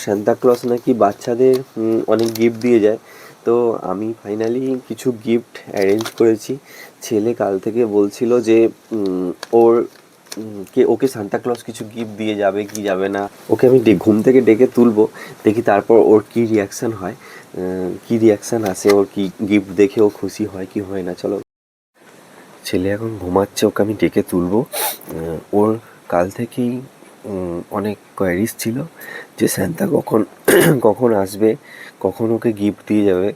Santa Claus নাকি বাচ্চাদের অনেক গিফট দিয়ে যায়। তো আমি ফাইনালি কিছু গিফট অ্যারেঞ্জ করেছি। ছেলে কাল থেকে বলছিল যে ওর ওকে সান্তা ক্লজ কিছু গিফট দিয়ে যাবে কি যাবে না। ওকে আমি ঘুম থেকে ডেকে তুলবো, দেখি তারপর ওর কি রিয়াকশান হয়, কি রিয়াকশান আসে, ওর কি গিফট দেখে ও খুশি হয় কি হয় না। চলো, ছেলে এখন ঘুমাচ্ছে, ওকে আমি ডেকে তুলবো। ওর কাল থেকেই অনেক কোয়ারিজ ছিল যে স্যান্তা কখন কখন আসবে, কখন ওকে গিফট দিয়ে যাবে।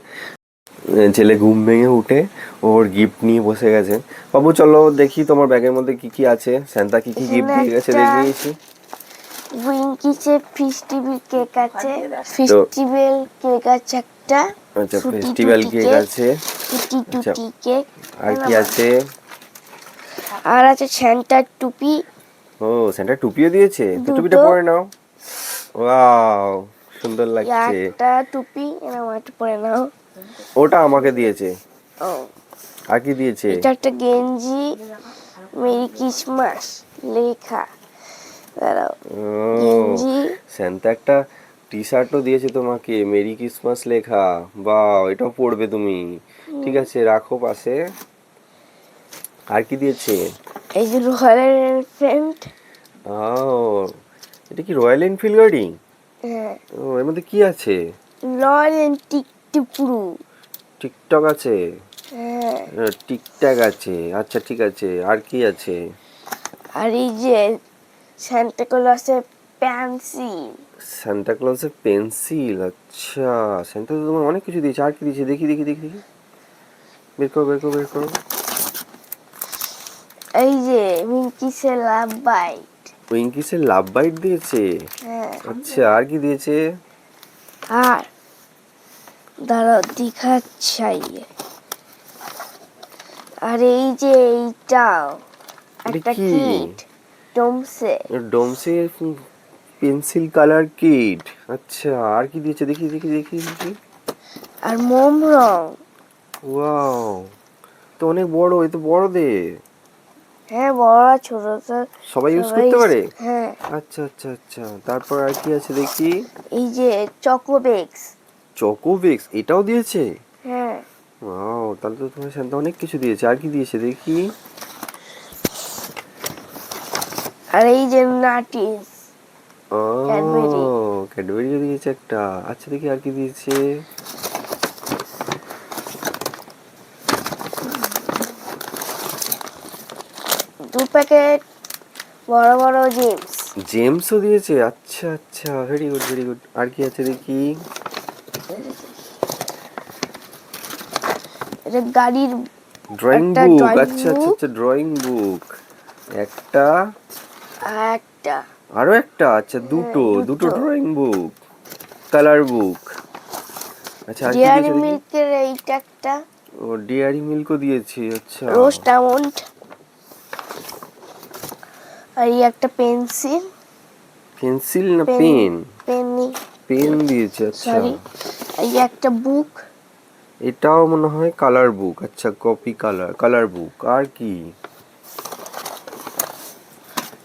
ছেলে ঘুম ভেঙে উঠে ওর গিফট নিয়ে বসে গেছে। বাবু চলো দেখি তোমার ব্যাগের মধ্যে কি কি আছে, স্যান্তা কি কি গিফট দিয়ে গেছে দেখিয়েছি। উইঙ্কিসের ফেস্টিভ্যাল কেক আছে, ফেস্টিভ্যাল কেক আছে একটা। আচ্ছা, ফেস্টিভ্যাল কেক আছে। আচ্ছা, কেক আর কি আছে? আর আছে স্যান্টার টুপি। ও, স্যান্টা টুপিও দিয়েছে, তো টুপিটা পরে নাও। ওয়াও, সুন্দর লাগছে। একটা টুপি এরকম একটা পরে নাও। ওটা আমাকে দিয়েছে। ও, আর কি দিয়েছে? এটা একটা গেঞ্জি, মেরি ক্রিসমাস লেখা। গেঞ্জি, স্যান্টা একটা টি শার্টও দিয়েছে তোমাকে, মেরি ক্রিসমাস লেখা। বাহ, এটাও পরবে তুমি? ঠিক আছে, রাখো পাশে। আর কি দিয়েছে? এই যে রয়্যাল এনফিল্ড। ও, এটা কি রয়্যাল এনফিল্ড গাড়ি? হ্যাঁ, ও, এর মধ্যে কি আছে? রয়্যাল টিকটুকুরু। টিকটক আছে? হ্যাঁ, টিকট্যাক আছে। আচ্ছা ঠিক আছে, আর কি আছে? আর এই যে সান্টা ক্লজের পেন্সিল। সান্টা ক্লজের পেন্সিল? আচ্ছা, সান্টা তো তোমার অনেক কিছু দিয়েছে। আর কি দিয়েছে? দেখি দেখি দেখি দেখি, বের করো বের করো বের করো। এই যে উইঙ্কিসের লাভ বাইট। উইঙ্কিসের লাভ বাইট দিয়েছে? হ্যাঁ, আচ্ছা, আর কি দিয়েছে? আর দাঁড়াও দেখাচ্ছি। আর এই যে এইটাও একটা কিট, ডোমসে। ডোমসের পেন্সিল কালার কিট। আচ্ছা, আর কি দিয়েছে? দেখি দেখি দেখি দেখি। আর মোম রং। ওয়াও, তো অনেক বড়, এ তো বড়দের। হ্যাঁ, বড় ছোট সবাই ইউজ করতে পারে? হ্যাঁ। আচ্ছা আচ্ছা আচ্ছা, তারপর আর কি আছে দেখি? এই যে চকোবেক্স। চকোবেক্স, এটাও দিয়েছে? হ্যাঁ, ওয়াও, তাহলে তো তোমার সাথে অনেক কিছু দিয়েছে। আর কি দিয়েছে দেখি? আর এই যে নাটিস ও, ক্যাডবেরি। ক্যাডবেরিও দিয়েছে একটা। আচ্ছা দেখি আর কি দিয়েছে? দু প্যাকেট বড় বড় জেমস। জেমসও দিয়েছে? আচ্ছা আচ্ছা, ভেরি গুড ভেরি গুড। আর কি আছে দেখি? এটা গাড়ির ড্রয়িং একটা বুক। ড্রয়িং আচ্ছা আচ্ছা আচ্ছা, ড্রয়িং বুক একটা। একটা আরো একটা? আচ্ছা, দুটো দুটো ড্রয়িং বুক, কালার বুক। আচ্ছা, আর কি ডেয়ারি দিয়েছে দেখি? মিল্কের এইটা একটা। ও, ডেয়ারি মিল্কও দিয়েছে। আচ্ছা, রোস্ট আমন্ড। আর এই একটা পেন্সিল। পেন্সিল না পেন? পেন পেন দিয়েছে। আচ্ছা, সরি। এই একটা বুক। এটাও মনে হয় কালার বুক। আচ্ছা, কপি কালার বুক। আর কি?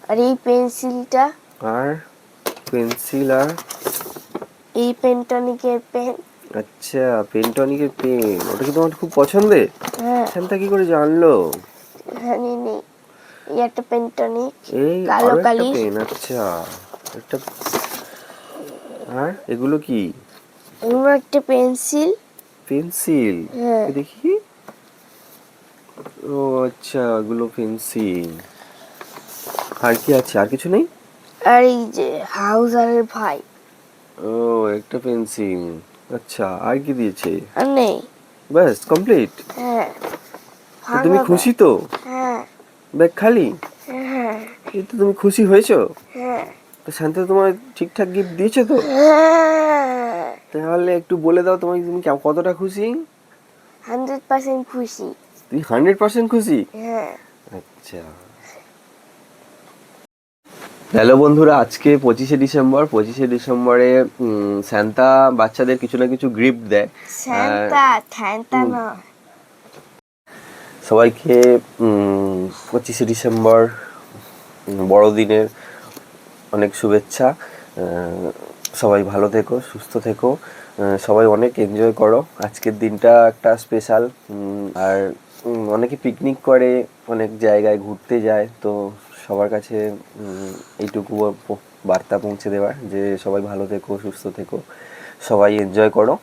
আর এই পেন্সিলটা। আর পেন্সিল? আর এই পেন্টনিকের পেন। আচ্ছা, পেন্টনিকের পেন। ওটা কি তোমার খুব পছন্দের? হ্যাঁ, সেটা কি করে জানলো? হ্যাঁ নেই। এই একটা পেন্টনিক এই কালো আরো একটা কালি। পেন। আচ্ছা, একটা। আর এগুলো কি? এগুলো একটা পেন্সিল। পেন্সিল? হ্যাঁ, দেখি। ও আচ্ছা, এগুলো পেন্সিল। আর কি আছে? আর কিছু নেই? আর এই যে হাউজারের ভাই। ও, একটা পেন্সিল। আচ্ছা, আর কি দিয়েছে? আর নেই। ব্যাস কমপ্লিট? হ্যাঁ, তো তুমি খুশি তো? হ্যাঁ, ব্যাগ খালি? হ্যাঁ, এই তো, তুমি খুশি হয়েছো? হ্যাঁ, তো শান্ত তোমার ঠিকঠাক গিফট দিয়েছে তো? হ্যাঁ, তাহলে একটু বলে দাও তুমি কতটা খুশি? 100% খুশি। তুমি 100% খুশি? হ্যাঁ। আচ্ছা, হ্যালো বন্ধুরা, আজকে 25শে ডিসেম্বর। 25শে ডিসেম্বরে সান্তা বাচ্চাদের কিছু না কিছু গিফট দেয়। থ্যান্তা না। সবাইকে 25শে ডিসেম্বর বড়দিনের অনেক শুভেচ্ছা। সবাই ভালো থেকো, সুস্থ থেকো, সবাই অনেক এনজয় করো। আজকের দিনটা একটা স্পেশাল। আর অনেকে পিকনিক করে, অনেক জায়গায় ঘুরতে যায়, তো সবার কাছে এইটুকু বার্তা পৌঁছে দেওয়ার যে সবাই ভালো থেকো, সুস্থ থেকো, সবাই এনজয় করো।